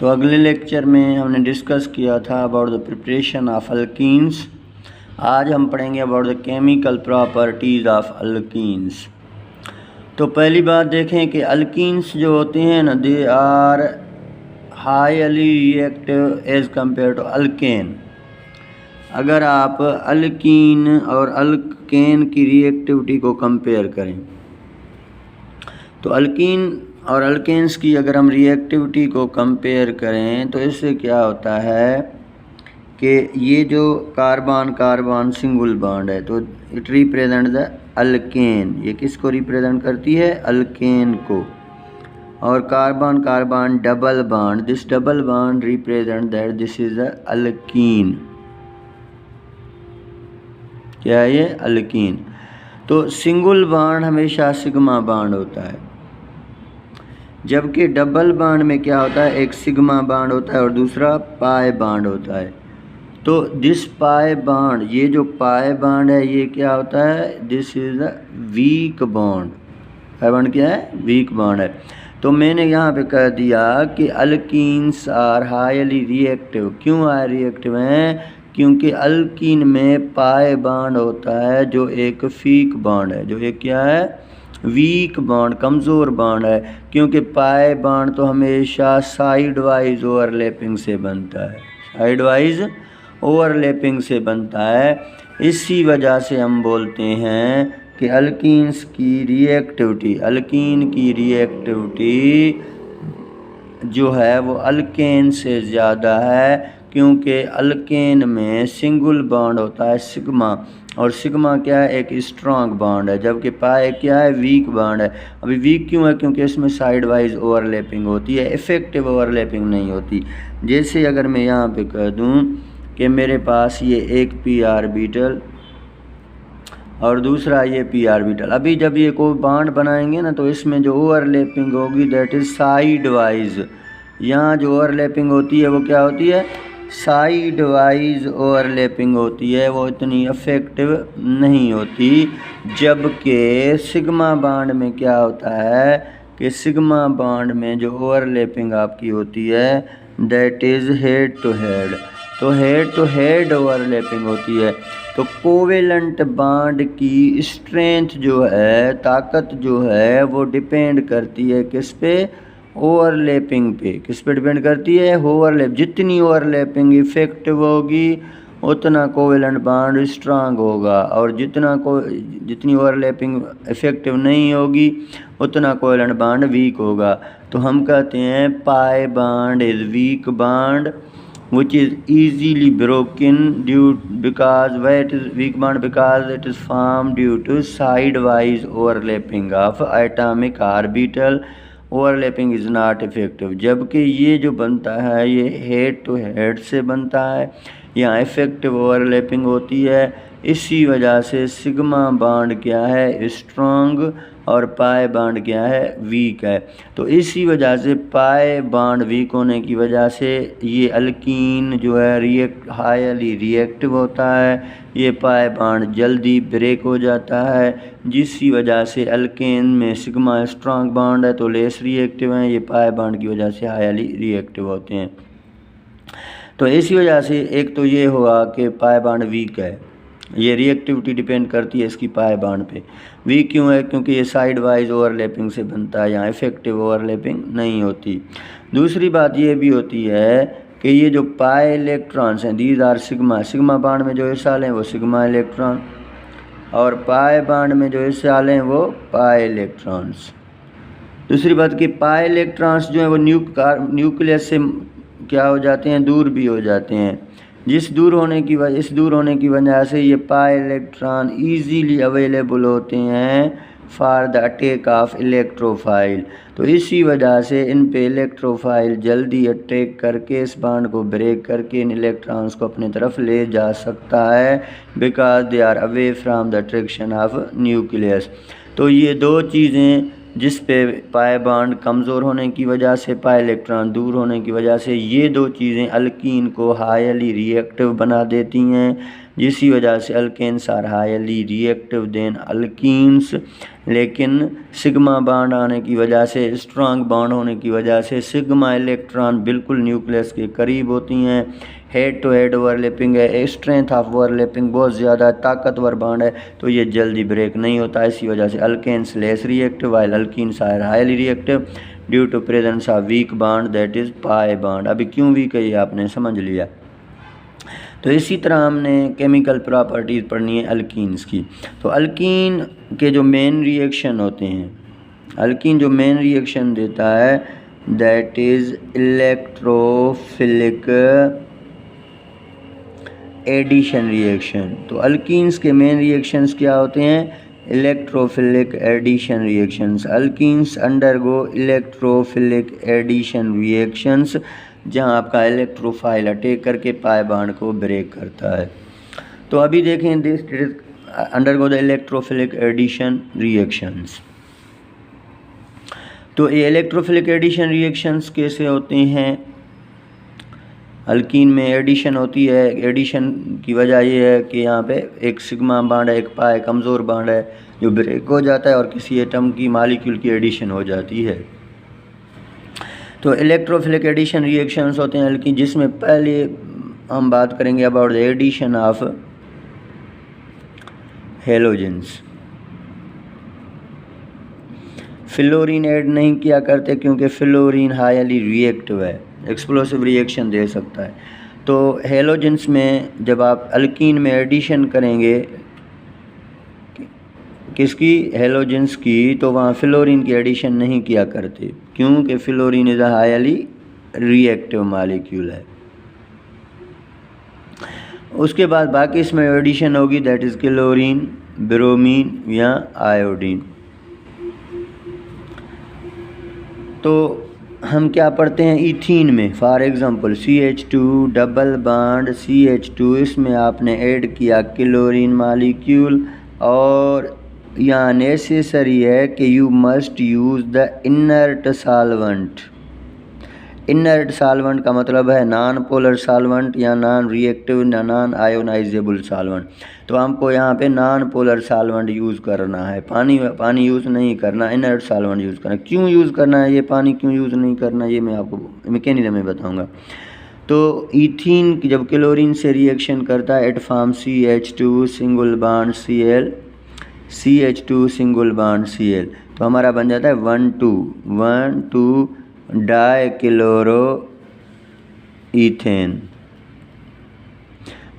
तो अगले लेक्चर में हमने डिस्कस किया था about the preparation of alkenes. आज हम पढ़ेंगे about the chemical properties of alkenes. तो पहली बात देखें कि अल्कीन्स जो होते हैं ना, they are highly reactive as compared to alkane. अगर आप अल्कीन और अल्केन की रिएक्टिविटी को कंपेयर करें तो अल्कीन और अल्केन्स की अगर हम रिएक्टिविटी को कंपेयर करें तो इससे क्या होता है कि ये जो कार्बन कार्बन सिंगल बॉन्ड है तो इट रिप्रेजेंट द अल्केन। ये किसको रिप्रेजेंट करती है? अल्केन को। और carbon carbon double bond, this double bond represent that this is the alkyne. क्या है ये? अल्कीन। तो सिंगल बॉन्ड हमेशा सिग्मा बॉन्ड होता है, जबकि डबल बॉन्ड में क्या होता है? एक सिग्मा बॉन्ड होता है और दूसरा पाई बॉन्ड होता है। तो दिस पाई बॉन्ड, ये जो पाई बॉन्ड है ये क्या होता है? This is a weak bond. Pi bond क्या है? वीक बॉन्ड है। तो मैंने यहाँ पे कह दिया कि अल्कीन्स आर हाईली रिएक्टिव। क्यों हाई रिएक्टिव हैं? क्योंकि अल्कीन में पाई बॉन्ड होता है जो एक फीक बॉन्ड है, जो एक क्या है? वीक बॉन्ड, कमज़ोर बॉन्ड है। क्योंकि पाई बॉन्ड तो हमेशा साइड वाइज ओवरलैपिंग से बनता है, साइड वाइज ओवरलैपिंग से बनता है। इसी वजह से हम बोलते हैं कि अल्कीन्स की रिएक्टिविटी, अल्कीन की रिएक्टिविटी जो है वो अल्केन से ज़्यादा है, क्योंकि अल्केन में सिंगल बॉन्ड होता है सिग्मा, और सिग्मा क्या है? एक स्ट्रॉन्ग बॉन्ड है, जबकि पाई क्या है? वीक बॉन्ड है। अभी वीक क्यों है? क्योंकि इसमें साइड वाइज ओवरलैपिंग होती है, इफेक्टिव ओवरलैपिंग नहीं होती। जैसे अगर मैं यहाँ पे कह दूँ कि मेरे पास ये एक पी ऑर्बिटल और दूसरा ये पी ऑर्बिटल, अभी जब ये कोई बॉन्ड बनाएंगे ना तो इसमें जो ओवरलैपिंग होगी दैट इज़ साइड वाइज। यहाँ जो ओवरलैपिंग होती है वो क्या होती है? साइड वाइज ओवरलैपिंग होती है, वो इतनी इफेक्टिव नहीं होती। जबकि सिग्मा बॉन्ड में क्या होता है कि सिग्मा बॉन्ड में जो ओवरलैपिंग आपकी होती है that is head to head. तो हेड टू हेड ओवरलैपिंग होती है। तो कोवेलेंट बॉन्ड की स्ट्रेंथ जो है, ताकत जो है, वो डिपेंड करती है किस पे? ओवरलैपिंग पे। किस पे डिपेंड करती है? ओवरलैप। जितनी ओवरलैपिंग इफेक्टिव होगी उतना कोवेलेंट बॉन्ड स्ट्रांग होगा, और जितनी ओवरलैपिंग इफेक्टिव नहीं होगी उतना कोवेलेंट बॉन्ड वीक होगा। तो हम कहते हैं pi bond is weak bond which is easily broken because why it is weak bond? Because it is formed due to side-wise overlapping of atomic orbital. Overlapping is not effective. जबकि ये जो बनता है ये हेड टू हेड से बनता है, यहाँ इफेक्टिव ओवरलैपिंग होती है। इसी वजह से सिग्मा बॉन्ड क्या है? स्ट्रॉन्ग, और पाई बॉन्ड क्या है? वीक है। तो इसी वजह से पाई बॉन्ड वीक होने की वजह से ये अल्कीन जो है हाईली रिएक्टिव होता है। ये पाई बॉन्ड जल्दी ब्रेक हो जाता है, जिसकी वजह से अल्केन में सिग्मा स्ट्रॉन्ग बॉन्ड है तो लेस रिएक्टिव हैं, ये पाई बॉन्ड की वजह से हाईली रिएक्टिव होते हैं। तो इसी वजह से एक तो ये हुआ कि पाई बॉन्ड वीक है, ये रिएक्टिविटी डिपेंड करती है इसकी पाई बॉन्ड पे। वीक क्यों है? क्योंकि ये साइड वाइज ओवरलैपिंग से बनता है, यहाँ इफेक्टिव ओवरलैपिंग नहीं होती। दूसरी बात ये भी होती है कि ये जो पाई इलेक्ट्रॉन्स हैं these are sigma, sigma bond में जो हिस्सा लें वो सिग्मा इलेक्ट्रॉन, और पाई बॉन्ड में जो हिस्सा लें वो पाई इलेक्ट्रॉन्स। दूसरी बात कि पाई इलेक्ट्रॉन्स जो हैं वो न्यूक्लियस से क्या हो जाते हैं? दूर भी हो जाते हैं। इस दूर होने की वजह से ये पाई इलेक्ट्रॉन ईजीली अवेलेबल होते हैं for the attack of electrophile. तो इसी वजह से इन पे इलेक्ट्रोफाइल जल्दी अटैक करके इस बॉन्ड को ब्रेक करके इन इलेक्ट्रॉन्स को अपनी तरफ ले जा सकता है, because they are away from the attraction of nucleus. तो ये दो चीज़ें जिस पे पाई बॉन्ड कमज़ोर होने की वजह से पाई इलेक्ट्रॉन दूर होने की वजह से ये दो चीज़ें अल्कीन को हाईली रिएक्टिव बना देती हैं, जिसकी वजह से alkanes are highly reactive than alkenes. लेकिन सिग्मा बॉन्ड आने की वजह से, स्ट्रांग बॉन्ड होने की वजह से सिग्मा इलेक्ट्रॉन बिल्कुल न्यूक्लियस के करीब होती हैं। हेड टू हेड ओवरलैपिंग है, स्ट्रेंथ ऑफ ओवरलैपिंग बहुत ज़्यादा ताकतवर बॉन्ड है, तो ये जल्दी ब्रेक नहीं होता। इसी वजह से alkanes less reactive while alkenes are highly reactive due to presence of weak bond that is pi bond. अभी क्यों वीक है ये आपने समझ लिया। तो इसी तरह हमने केमिकल प्रॉपर्टीज़ पढ़नी है अल्कीन्स की। तो अल्कीन के जो मेन रिएक्शन होते हैं, अल्कीन जो मेन रिएक्शन देता है that is electrophilic addition reaction. तो अल्कीन्स के मेन रिएक्शंस क्या होते हैं? Electrophilic addition reactions. Alkenes undergo electrophilic addition reactions, जहां आपका इलेक्ट्रोफाइल अटैक करके पाई बॉन्ड को ब्रेक करता है। तो अभी देखें this undergo the electrophilic addition reactions. तो ये इलेक्ट्रोफिलिक एडिशन रिएक्शंस कैसे होते हैं? अल्कीन में एडिशन होती है। एडिशन की वजह ये है कि यहाँ पे एक सिग्मा बॉन्ड है, एक पाई कमज़ोर बॉन्ड है जो ब्रेक हो जाता है और किसी एटम की मॉलिक्यूल की एडिशन हो जाती है। तो इलेक्ट्रोफिलिक एडिशन रिएक्शंस होते हैं अल्कीन, जिसमें पहले हम बात करेंगे about the addition of halogens. Fluorine add नहीं किया करते क्योंकि फ्लोरीन हाईली रिएक्टिव है, एक्सप्लोसिव रिएक्शन दे सकता है। तो हेलोजेंस में जब आप अल्कीन में एडिशन करेंगे किसकी? हेलोजेंस की, तो वहाँ फ्लोरीन की एडिशन नहीं किया करते क्योंकि fluorine is a highly reactive molecule है। उसके बाद बाकी इसमें एडिशन होगी दैट इज़ क्लोरीन, ब्रोमीन या आयोडीन। तो हम क्या पढ़ते हैं इथीन में? For example CH2 double bond CH2, इसमें आपने ऐड किया क्लोरीन मॉलिक्यूल, और यहाँ नेसेसरी है कि you must use the inert solvent. Inert solvent का मतलब है नॉन पोलर सॉल्वेंट या नॉन रिएक्टिव या नॉन आयोनाइजेबल सॉल्वेंट। तो हमको यहाँ पे नॉन पोलर सॉल्वेंट यूज़ करना है, पानी यूज़ नहीं करना, इनर्ट सॉल्वेंट यूज़ करना। क्यों यूज़ करना है ये पानी, क्यों यूज़ नहीं करना, ये मैं आपको मैकेनिज्म में बताऊँगा। तो इथीन जब क्लोरीन से रिएक्शन करता है it form CH2 single bond Cl, CH2 single bond Cl, तो हमारा बन जाता है 1,2 डाइक्लोरो ईथेन।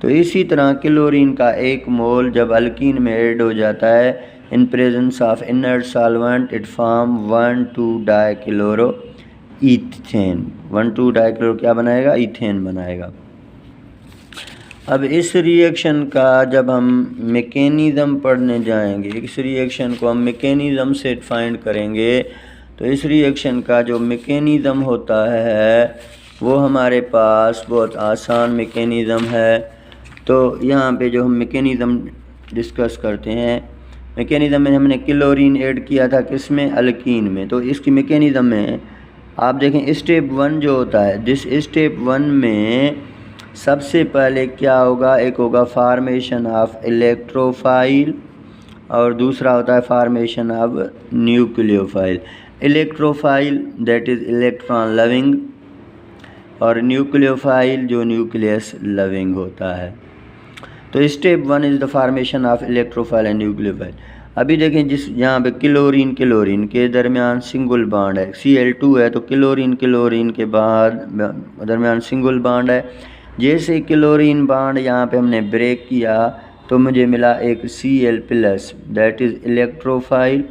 तो इसी तरह क्लोरीन का एक मोल जब अल्कीन में ऐड हो जाता है in presence of inert solvent it form 1,2 dichloro ethane. 1,2 dichloro क्या बनाएगा? ईथेन बनाएगा। अब इस रिएक्शन का जब हम मैकेनिज्म पढ़ने जाएंगे, इस रिएक्शन को हम मैकेनिज्म से फाइंड करेंगे, तो इस रिएक्शन का जो मैकेनिज्म होता है वो हमारे पास बहुत आसान मैकेनिज्म है। तो यहाँ पे जो हम मैकेनिज्म डिस्कस करते हैं, मैकेनिज्म में हमने क्लोरीन ऐड किया था किसमें? अल्कीन में। तो इसकी मैकेनिज्म में आप देखें स्टेप 1 जो होता है, दिस स्टेप 1 में सबसे पहले क्या होगा? एक होगा फॉर्मेशन ऑफ इलेक्ट्रोफाइल और दूसरा होता है formation of nucleophile. Electrophile that is electron loving और न्यूक्लियोफाइल जो न्यूक्लियस लविंग होता है। तो step 1 is the formation of electrophile and nucleophile. अभी देखें जिस यहाँ पे क्लोरीन के दरमियान सिंगल बॉन्ड है, Cl2 है, तो क्लोरीन के बाद दरमियान सिंगल बॉन्ड है। जैसे क्लोरीन बॉन्ड यहाँ पे हमने ब्रेक किया तो मुझे मिला एक Cl+ दैट इज़ इलेक्ट्रोफाइल,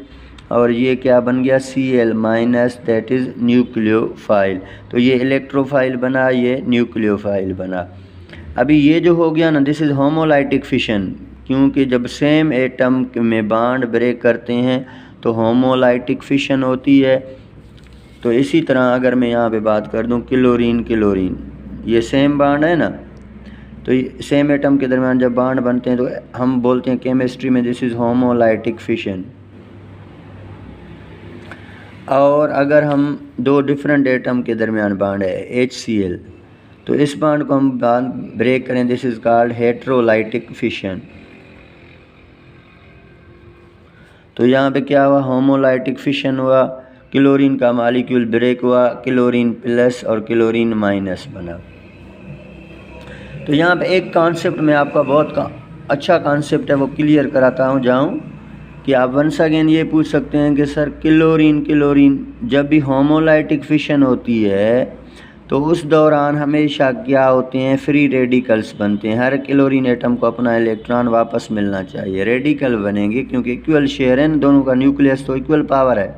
और ये क्या बन गया? Cl- that is nucleophile. तो ये इलेक्ट्रोफाइल बना, ये न्यूक्लियोफाइल बना। अभी ये जो हो गया ना, दिस इज़ होमोलाइटिक फिशन, क्योंकि जब सेम एटम में बॉन्ड ब्रेक करते हैं तो होमोलाइटिक फिशन होती है। तो इसी तरह अगर मैं यहाँ पे बात कर दूँ क्लोरीन, ये सेम बॉन्ड है ना, तो सेम एटम के दरमियान जब बॉन्ड बनते हैं तो हम बोलते हैं केमिस्ट्री में दिस इज़ होमोलाइटिक फिशन। और अगर हम दो डिफरेंट एटम के दरमियान बॉन्ड है HCl, तो इस बॉन्ड को हम ब्रेक करें, this is called heterolytic fission. तो यहाँ पे क्या हुआ, होमोलाइटिक फिशन हुआ, क्लोरीन का मॉलिक्यूल ब्रेक हुआ, क्लोरीन प्लस और क्लोरीन माइनस बना। तो यहाँ पे एक कॉन्सेप्ट में आपका बहुत अच्छा कॉन्सेप्ट है वो क्लियर कराता हूँ जाऊँ कि आप वंस अगेन ये पूछ सकते हैं कि सर क्लोरीन जब भी होमोलाइटिक फिशन होती है तो उस दौरान हमेशा क्या होते हैं, फ्री रेडिकल्स बनते हैं। हर क्लोरीन एटम को अपना इलेक्ट्रॉन वापस मिलना चाहिए, रेडिकल बनेंगे क्योंकि इक्वल शेयर है दोनों का, न्यूक्लियस तो इक्वल पावर है।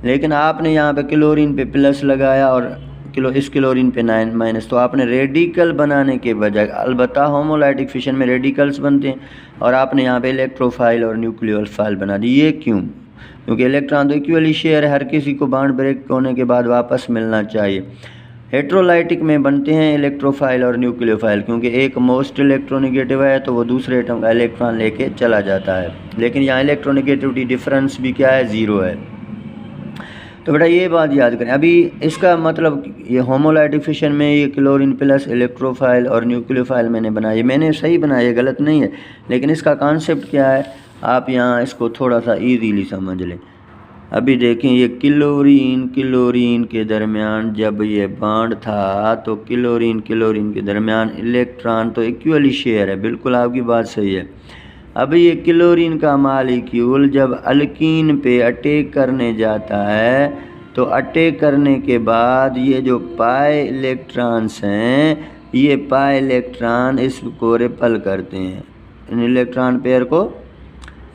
लेकिन आपने यहाँ पे क्लोरीन पे प्लस लगाया और इस क्लोरीन पे 9 माइनस, तो आपने रेडिकल बनाने के बजाय, अलबत्ता होमोलाइटिक फिशन में रेडिकल्स बनते हैं, और आपने यहाँ पे इलेक्ट्रोफाइल और न्यूक्लियोफाइल बना दी। ये क्यों? क्योंकि इलेक्ट्रॉन तो इक्वली शेयर है, हर किसी को बॉन्ड ब्रेक होने के बाद वापस मिलना चाहिए। हेट्रोलाइटिक में बनते हैं इलेक्ट्रोफाइल और न्यूक्लियोफाइल, क्योंकि एक मोस्ट इलेक्ट्रोनेगेटिव है तो वो दूसरे एटम का इलेक्ट्रॉन लेके चला जाता है। लेकिन यहाँ इलेक्ट्रोनेगेटिविटी डिफरेंस भी क्या है, 0 है। तो बेटा ये बात याद करें। अभी इसका मतलब ये होमोलाइटिक फिशन में ये क्लोरीन प्लस इलेक्ट्रोफाइल और न्यूक्लियोफाइल मैंने बनाया, मैंने सही बनाया, ये गलत नहीं है। लेकिन इसका कॉन्सेप्ट क्या है, आप यहाँ इसको थोड़ा सा ईजीली समझ लें। अभी देखें, ये क्लोरीन के दरमियान जब ये बॉन्ड था तो क्लोरीन के दरमियान इलेक्ट्रॉन तो इक्वली शेयर है, बिल्कुल आपकी बात सही है। अब ये क्लोरीन का मॉलिक्यूल जब अल्कीन पे अटैक करने जाता है तो अटैक करने के बाद ये जो पाई इलेक्ट्रॉन्स हैं, ये पाई इलेक्ट्रॉन इसको रिपल करते हैं, इन इलेक्ट्रॉन पेयर को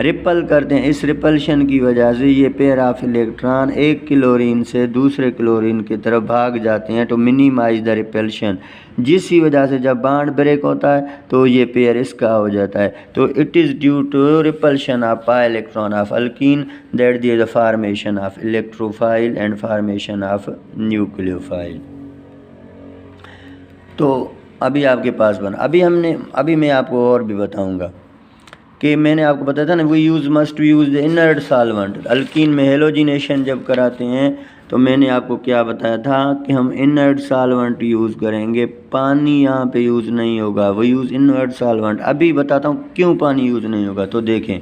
रिपल करते हैं। इस रिपल्शन की वजह से ये पेयर ऑफ इलेक्ट्रॉन एक क्लोरीन से दूसरे क्लोरीन की तरफ भाग जाते हैं टू मिनिमाइज द रिपल्शन, जिसकी वजह से जब बॉन्ड ब्रेक होता है तो ये पेयर इसका हो जाता है। तो it is due to repulsion of pi electron of alkene that the the formation of electrophile and formation of nucleophile. तो अभी आपके पास बना, अभी मैं आपको और भी बताऊँगा कि मैंने आपको बताया था ना, we must use the inert solvent. Alkene में हेलोजिनेशन जब कराते हैं तो मैंने आपको क्या बताया था कि हम इनर्ट सॉल्वेंट यूज़ करेंगे, पानी यहाँ पे यूज़ नहीं होगा, वो यूज़ इनर्ट सॉल्वेंट। अभी बताता हूँ क्यों पानी यूज़ नहीं होगा। तो देखें,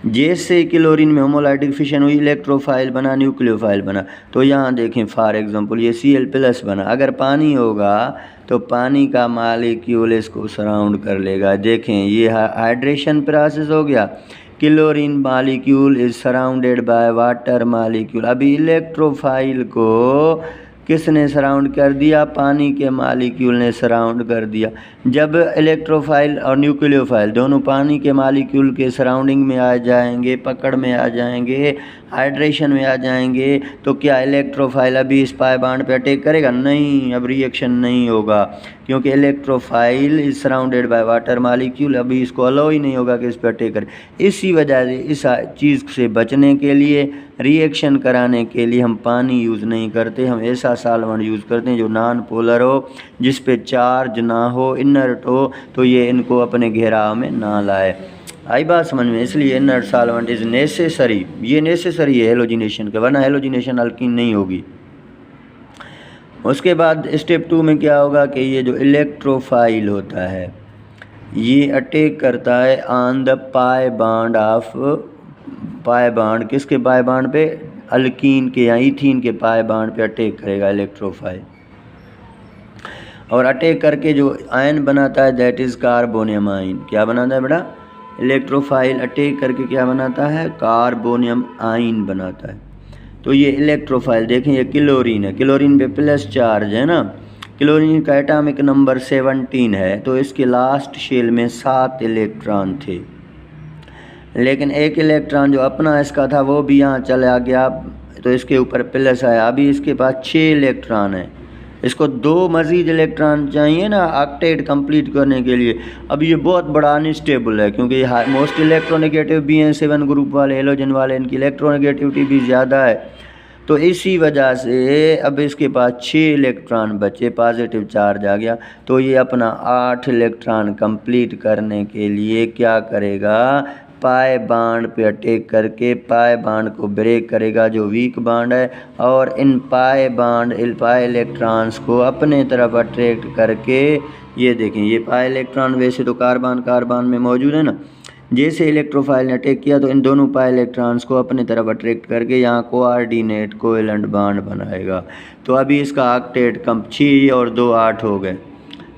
जैसे क्लोरीन में होमोलाइटिक फिशन हुई, इलेक्ट्रोफाइल बना, न्यूक्लियोफाइल बना, तो यहाँ देखें फॉर एग्जांपल ये Cl+ बना। अगर पानी होगा तो पानी का मॉलिक्यूल इसको सराउंड कर लेगा। देखें ये हाइड्रेशन प्रोसेस हो गया, chlorine molecule is surrounded by water molecule. अभी इलेक्ट्रोफाइल को किसने सराउंड कर दिया, पानी के मॉलिक्यूल ने सराउंड कर दिया। जब इलेक्ट्रोफाइल और न्यूक्लियोफाइल दोनों पानी के मॉलिक्यूल के सराउंडिंग में आ जाएंगे, पकड़ में आ जाएंगे, हाइड्रेशन में आ जाएंगे, तो क्या इलेक्ट्रोफाइल अभी इस पाई बॉन्ड पे अटैक करेगा? नहीं, अब रिएक्शन नहीं होगा, क्योंकि electrophile is surrounded by water molecule, अभी इसको अलाउ ही नहीं होगा कि इस पर अटैक करे। इसी वजह से इस चीज़ से बचने के लिए, रिएक्शन कराने के लिए हम पानी यूज़ नहीं करते, हम ऐसा सॉल्वेंट यूज़ करते हैं जो नॉन पोलर हो, जिस पे चार्ज ना हो, इनर्ट हो, तो ये इनको अपने घेराव में ना लाए। आई बात समझ में? इसलिए इनर्ट सॉल्वेंट इज़ नेसेसरी, ये नेसेसरी है हेलोजिनेशन का, वरना हेलोजिनेशन अल्कीन नहीं होगी। उसके बाद स्टेप 2 में क्या होगा कि ये जो इलेक्ट्रोफाइल होता है ये अटैक करता है on the pi bond of, pi bond किसके पाई बॉन्ड पे, अल्कीन के या ईथीन के पाई बॉन्ड पे अटैक करेगा इलेक्ट्रोफाइल, और अटैक करके जो आयन बनाता है दैट इज़ कार्बोनियम आयन। क्या बनाता है बेटा? इलेक्ट्रोफाइल अटैक करके क्या बनाता है? कार्बोनियम आयन बनाता है। तो ये इलेक्ट्रोफाइल देखें, ये क्लोरीन है, क्लोरीन पे प्लस चार्ज है ना, क्लोरीन का एटॉमिक नंबर 17 है, तो इसके लास्ट शेल में 7 इलेक्ट्रॉन थे, लेकिन एक इलेक्ट्रॉन जो अपना इसका था वो भी यहाँ चला गया, तो इसके ऊपर प्लस आया। अभी इसके पास 6 इलेक्ट्रॉन है, इसको 2 मज़ीद इलेक्ट्रॉन चाहिए ना ऑक्टेट कंप्लीट करने के लिए। अब ये बहुत बड़ा अनस्टेबल है, क्योंकि मोस्ट इलेक्ट्रोनेगेटिव भी हैं, 7 ग्रुप वाले हेलोजन वाले, इनकी इलेक्ट्रोनेगेटिविटी भी ज़्यादा है। तो इसी वजह से अब इसके पास 6 इलेक्ट्रॉन बचे, पॉजिटिव चार्ज आ गया, तो ये अपना 8 इलेक्ट्रॉन कंप्लीट करने के लिए क्या करेगा पाई बॉन्ड पे अटैक करके पाई बॉन्ड को ब्रेक करेगा जो वीक बॉन्ड है, और इन पाई इलेक्ट्रॉन्स को अपने तरफ अट्रैक्ट करके, ये देखें ये पाई इलेक्ट्रॉन वैसे तो कार्बन में मौजूद है ना, जैसे इलेक्ट्रोफाइल ने अटैक किया तो इन दोनों पाई इलेक्ट्रॉन्स को अपने तरफ अट्रैक्ट करके यहाँ कोऑर्डिनेट कोवेलेंट बॉन्ड बनाएगा। तो अभी इसका ऑक्टेट 6 और 2 8 हो गए,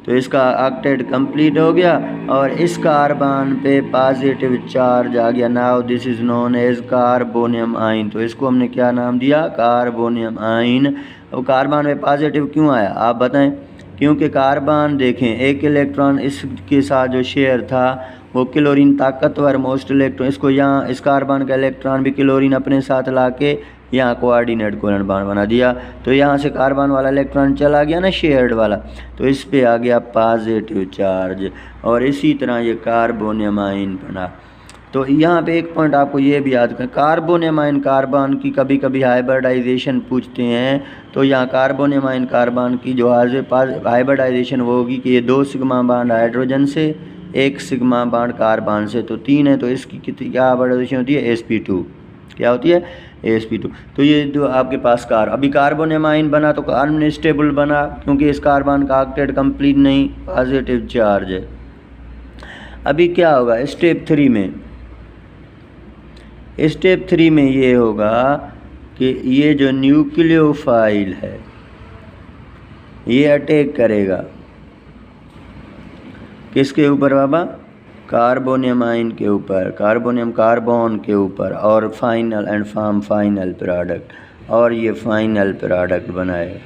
तो इसका ऑक्टेट कंप्लीट हो गया और इस कार्बन पे पॉजिटिव चार्ज आ गया। Now this is known as carbonium ion. तो इसको हमने क्या नाम दिया? Carbonium ion. और कार्बन में पॉजिटिव क्यों आया आप बताएं? क्योंकि कार्बन देखें एक इलेक्ट्रॉन इसके साथ जो शेयर था वो क्लोरीन ताकतवर मोस्ट इलेक्ट्रॉन, इसको यहाँ इस कार्बन का इलेक्ट्रॉन भी क्लोरीन अपने साथ ला के यहाँ कोऑर्डिनेट कोवेलेंट बॉन्ड बना दिया। तो यहाँ से कार्बन वाला इलेक्ट्रॉन चला गया ना शेयर्ड वाला, तो इस पे आ गया पॉजिटिव चार्ज और इसी तरह ये कार्बोनियम आयन बना। तो यहाँ पे एक पॉइंट आपको ये भी याद करें, कार्बोनियम आयन कार्बन की कभी कभी हाइब्रिडाइजेशन पूछते हैं, तो यहाँ कार्बोनियम आयन कार्बन की जो हाइब्रिडाइजेशन वो होगी कि ये 2 सिग्मा बॉन्ड हाइड्रोजन से 1 सिग्मा बॉन्ड कार्बन से, तो 3 है, तो इसकी कितनी क्या हाइब्रिडाइजेशन होती है? sp2। क्या होती है? sp2। तो ये जो आपके पास अभी कार्बोनियम आयन बना तो अनस्टेबल बना क्योंकि इस कार्बन का ऑक्टेट कंप्लीट नहीं, पॉजिटिव चार्ज है। अभी क्या होगा स्टेप 3 में? स्टेप 3 में ये होगा कि ये जो न्यूक्लियोफाइल है ये अटैक करेगा किसके ऊपर बाबा? कार्बोनियम आयन के ऊपर, कार्बोनियम कार्बन के ऊपर, और final and form final product, और ये फाइनल प्रोडक्ट बनाएगा।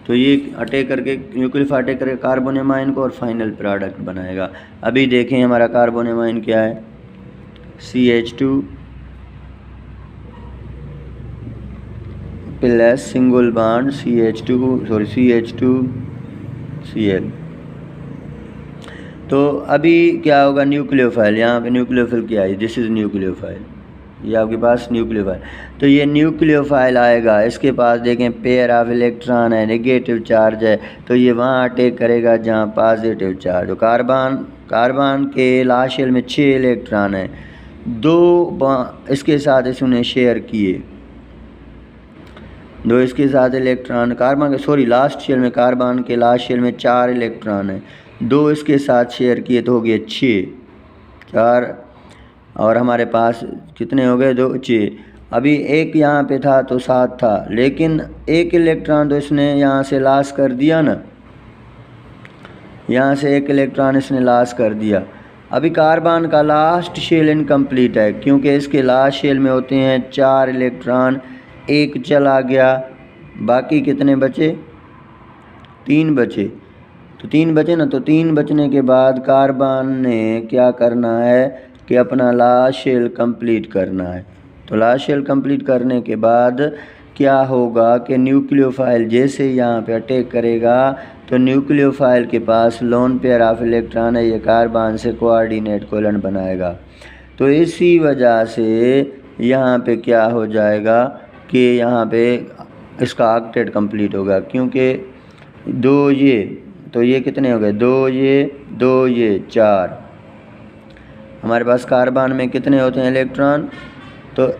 तो ये अटैक करके न्यूक्लियोफाइल अटैक करके कार्बोनियम आयन को और फाइनल प्रोडक्ट बनाएगा। अभी देखें हमारा कार्बोनियम आयन क्या है? CH2 plus single bond CH2Cl। तो अभी क्या होगा न्यूक्लियोफाइल? यहाँ पे न्यूक्लियोफाइल क्या है? दिस इज़ न्यूक्लियोफाइल, ये आपके पास न्यूक्लियोफाइल। तो ये न्यूक्लियोफाइल आएगा, इसके पास देखें पेयर ऑफ इलेक्ट्रॉन है, नेगेटिव चार्ज है, तो ये वहाँ अटैक करेगा जहाँ पॉजिटिव चार्ज। तो कार्बन के लास्ट शेल में 6 इलेक्ट्रॉन है, 2 इसके साथ इसने शेयर किए, 2 इसके साथ इलेक्ट्रॉन कार्बन के लास्ट शेल में, कार्बन के लास्ट शेल में 4 इलेक्ट्रॉन है, 2 इसके साथ शेयर किए तो हो गए 6, 4 और हमारे पास कितने हो गए? 2 6। अभी एक यहाँ पे था तो 7 था, लेकिन एक इलेक्ट्रॉन तो इसने यहाँ से लॉस कर दिया ना, यहाँ से एक इलेक्ट्रॉन इसने लॉस कर दिया। अभी कार्बन का लास्ट शेल इनकम्प्लीट है क्योंकि इसके लास्ट शेल में होते हैं 4 इलेक्ट्रॉन, 1 चला गया, बाकी कितने बचे? 3 बचे। तो 3 बचे ना, तो 3 बचने के बाद कार्बन ने क्या करना है कि अपना लास्ट शेल कंप्लीट करना है। तो लास्ट शेल कंप्लीट करने के बाद क्या होगा कि न्यूक्लियोफाइल जैसे यहाँ पे अटैक करेगा तो न्यूक्लियोफाइल के पास लोन पेयर ऑफ इलेक्ट्रॉन है, ये कार्बन से कोऑर्डिनेट कोवेलेंट बनाएगा। तो इसी वजह से यहाँ पे क्या हो जाएगा कि यहाँ पे इसका ऑक्टेट कंप्लीट होगा, क्योंकि 2 ये, तो ये कितने हो गए? 2 ये 2 ये 4। हमारे पास कार्बन में कितने होते हैं इलेक्ट्रॉन? तो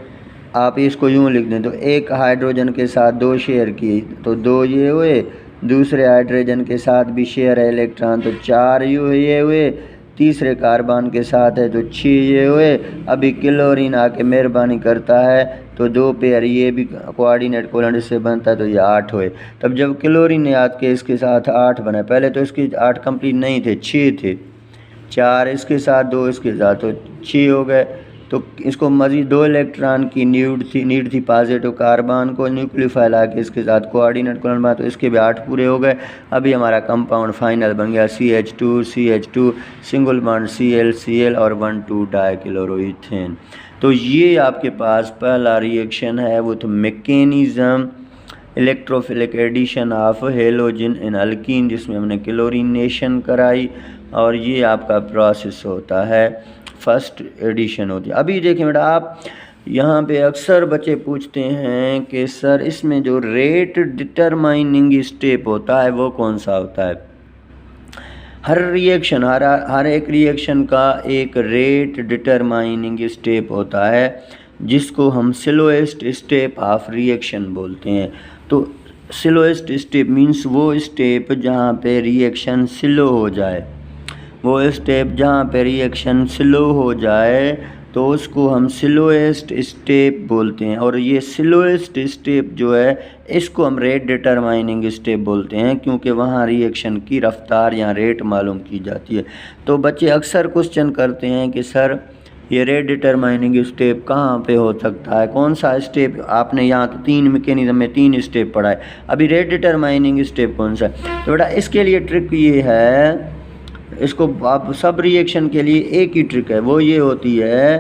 आप इसको यूँ लिख दें, तो एक हाइड्रोजन के साथ 2 शेयर किए तो 2 ये हुए, दूसरे हाइड्रोजन के साथ भी शेयर है इलेक्ट्रॉन तो 4 ये हुए, तीसरे कार्बन के साथ है तो 6 ये हुए। अभी क्लोरीन आके मेहरबानी करता है तो 2 पेयर ये भी कोऑर्डिनेट कोवेलेंट से बनता है तो ये 8 हुए। तब जब क्लोरीन ने आके इसके साथ 8 बनाए, पहले तो इसके 8 कंप्लीट नहीं थे, 6 थे, 4 इसके साथ 2 इसके साथ तो 6 हो गए। तो इसको मज़ीद 2 इलेक्ट्रॉन की नीड थी पॉजिटिव कार्बन को, न्यूक्लियोफाइल आके इसके साथ कोऑर्डिनेट कोवेलेंट बना तो इसके भी 8 पूरे हो गए। अभी हमारा कंपाउंड फाइनल बन गया CH2 सिंगल बॉन्ड Cl और 1,2 डाइक्लोरोइथेन। तो ये आपके पास पहला रिएक्शन है with mechanism electrophilic addition of halogen in alkene, जिसमें हमने क्लोरीनेशन कराई, और ये आपका प्रोसेस होता है, फर्स्ट एडिशन होती है। अभी देखें बेटा, आप यहाँ पे अक्सर बच्चे पूछते हैं कि सर इसमें जो रेट डिटरमाइनिंग स्टेप होता है वो कौन सा होता है? हर एक रिएक्शन का एक रेट डिटरमाइनिंग स्टेप होता है जिसको हम स्लोएस्ट स्टेप ऑफ रिएक्शन बोलते हैं। तो स्लोएस्ट स्टेप मीन्स वो स्टेप जहाँ पे रिएक्शन स्लो हो जाए, तो उसको हम स्लोएस्ट स्टेप बोलते हैं। और ये स्लोएस्ट स्टेप जो है इसको हम रेट डिटरमाइनिंग स्टेप बोलते हैं, क्योंकि वहाँ रिएक्शन की रफ्तार या रेट मालूम की जाती है। तो बच्चे अक्सर क्वेश्चन करते हैं कि सर ये रेट डिटरमाइनिंग स्टेप कहाँ पे हो सकता है, कौन सा स्टेप? आपने यहाँ तो 3 मैकेनिज्म में 3 स्टेप पढ़ा है, अभी रेट डिटरमाइनिंग स्टेप कौन सा है? तो बेटा इसके लिए ट्रिक ये है, इसको आप सब रिएक्शन के लिए एक ही ट्रिक है, वो ये होती है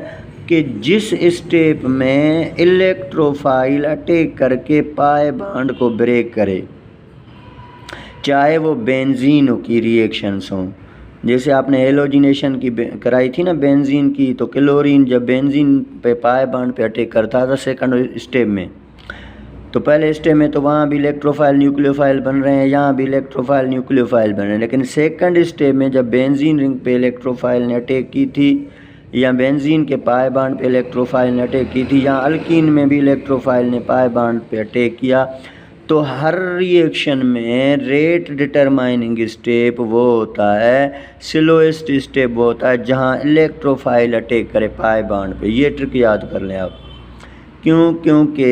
कि जिस स्टेप में इलेक्ट्रोफाइल अटैक करके पाई बॉन्ड को ब्रेक करे, चाहे वो बेंजीन की रिएक्शंस हों, जैसे आपने हेलोजिनेशन की कराई थी ना बेंजीन की, तो क्लोरीन जब बेंजीन पे पाई बॉन्ड पे अटैक करता था सेकंड स्टेप में, तो पहले स्टेप में तो वहाँ भी इलेक्ट्रोफाइल न्यूक्लियोफाइल बन रहे हैं, यहाँ भी इलेक्ट्रोफाइल न्यूक्लियोफाइल बन रहे हैं, लेकिन सेकंड स्टेप में जब बेंजीन रिंग पे इलेक्ट्रोफाइल ने अटैक की थी या बेंजीन के पाई बॉन्ड पे इलेक्ट्रोफाइल ने अटैक की थी, या अल्कीन में भी इलेक्ट्रोफाइल ने पाई बॉन्ड पे अटैक किया, तो हर रिएक्शन में रेट डिटरमाइनिंग स्टेप वो होता है, स्लोएस्ट स्टेप वो होता है जहाँ इलेक्ट्रोफाइल अटैक करे पाई बॉन्ड पे। ये ट्रिक याद कर लें आप। क्योंकि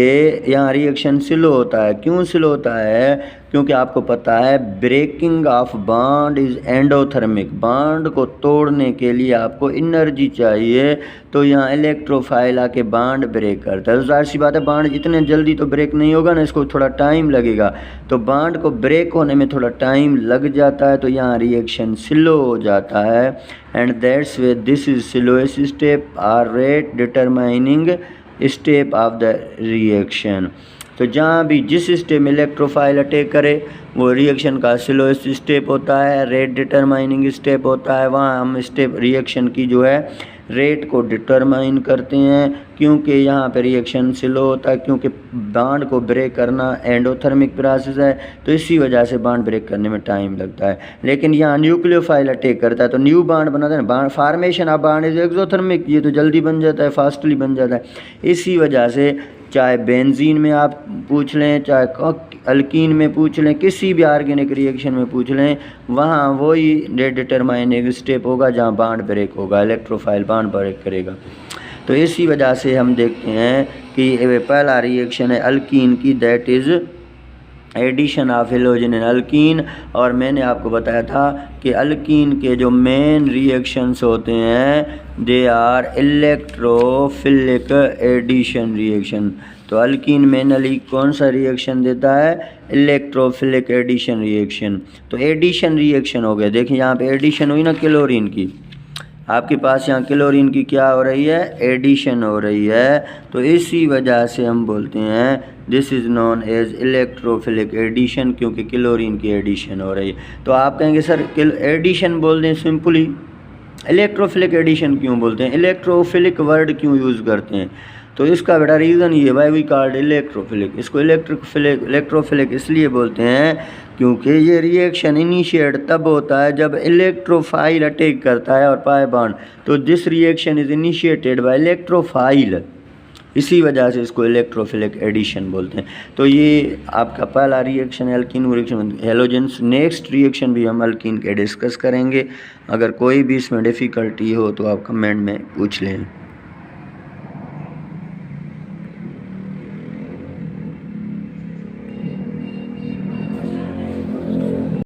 यहाँ रिएक्शन स्लो होता है। क्यों स्लो होता है? क्योंकि आपको पता है breaking of bond is endothermic, bond को तोड़ने के लिए आपको एनर्जी चाहिए, तो यहाँ इलेक्ट्रोफाइल आके बॉन्ड ब्रेक करता है। तो जाहिर सी बात है बॉन्ड इतने जल्दी तो ब्रेक नहीं होगा ना, इसको थोड़ा टाइम लगेगा, तो बॉन्ड को ब्रेक होने में थोड़ा टाइम लग जाता है, तो यहाँ रिएक्शन स्लो हो जाता है। And that's way this is slowest step or rate determining step of the reaction. तो जहाँ भी जिस स्टेप में इलेक्ट्रोफाइल अटैक करे वो रिएक्शन का स्लोएस्ट स्टेप होता है, रेट डिटरमाइनिंग स्टेप होता है। वहाँ हम स्टेप रिएक्शन की जो है रेट को डिटरमाइन करते हैं, क्योंकि यहाँ पे रिएक्शन स्लो होता है, क्योंकि बॉन्ड को ब्रेक करना एंडोथर्मिक प्रोसेस है, तो इसी वजह से बॉन्ड ब्रेक करने में टाइम लगता है। लेकिन यहाँ न्यूक्लियोफाइल अटैक करता है तो न्यू बॉन्ड बनाता है ना, formation of bond is exothermic, ये तो जल्दी बन जाता है, फास्टली बन जाता है। इसी वजह से चाहे बेंजीन में आप पूछ लें, चाहे अल्कीन में पूछ लें, किसी भी ऑर्गेनिक रिएक्शन में पूछ लें, वहाँ वही रेट डिटरमाइनिंग स्टेप होगा जहाँ बॉन्ड ब्रेक होगा, इलेक्ट्रोफाइल बॉन्ड ब्रेक करेगा। तो इसी वजह से हम देखते हैं कि पहला रिएक्शन है अल्कीन की, that is addition of halogen in alkene. और मैंने आपको बताया था कि अल्कीन के जो मेन रिएक्शंस होते हैं they are electrophilic addition reaction. तो अल्कीन मेनली कौन सा रिएक्शन देता है? Electrophilic addition reaction. तो एडिशन रिएक्शन हो गया, देखिए यहाँ पे एडिशन हुई ना क्लोरीन की, आपके पास यहाँ क्लोरीन की क्या हो रही है? एडिशन हो रही है। तो इसी वजह से हम बोलते हैं this is known as electrophilic addition, क्योंकि क्लोरीन की एडिशन हो रही है। तो आप कहेंगे सर एडिशन बोल दें सिंपली, इलेक्ट्रोफिलिक एडिशन क्यों बोलते हैं, इलेक्ट्रोफिलिक वर्ड क्यों यूज़ करते हैं? तो इसका बड़ा रीज़न ये, वाई वी कॉल्ड इलेक्ट्रोफिलिक, इसको इलेक्ट्रोफिलिक इसलिए बोलते हैं क्योंकि ये रिएक्शन इनिशिएट तब होता है जब इलेक्ट्रोफाइल अटैक करता है और पाई बॉन्ड, तो this reaction is initiated by electrophile, इसी वजह से इसको इलेक्ट्रोफिलिक एडिशन बोलते हैं। तो ये आपका पहला रिएक्शन है alkyne reaction halogens. Next reaction भी हम अल्कीन के डिस्कस करेंगे। अगर कोई भी इसमें डिफ़िकल्टी हो तो आप कमेंट में पूछ लें।